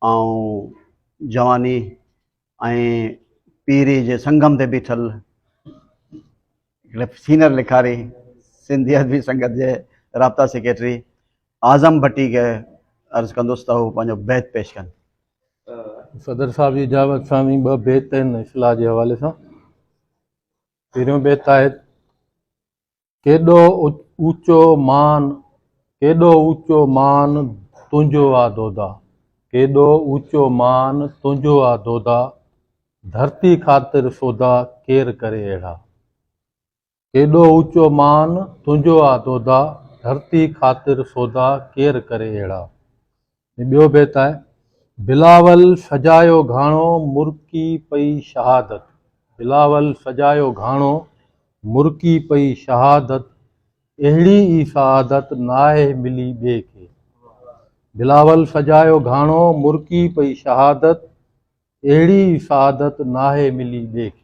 ऐं जवानी ऐं पीरी जे संगम ते बीठल हिकिड़े सीनियर लिखारी सिंधी अदबी संगत जे राब्ता सेक्रेटरी आज़म भट्टी खे अर्ज़ु कंदुसि त हू पंहिंजो बैत पेश कनि। सदर साहब जी इजाज़त सां ॿ बैत आहिनि इस्लाह जे हवाले सां। पहिरियों बैत आहे, केॾो ऊचो मान तुंहिंजो आ दोदा, केॾो ऊचो मान तुंहिंजो आ दोदा, धरती ख़ातिर सौदा केर करे अहिड़ा। केॾो ऊचो मान तुंहिंजो आ दोदा, धरती ख़ातिर सौदा केर करे अहिड़ा। ॿियो बैत आहे, बिलावल सजायो घाणो मुर्की पई शहादत, बिलावल सजायो घाणो मुर्की पई शहादत, अहिड़ी ई सआदत नाहे मिली ॿिए खे। बिलावल सजायो घाणो मुर्की पई शहादत, अहिड़ी ई सआदत नाहे मिली ॿिए खे।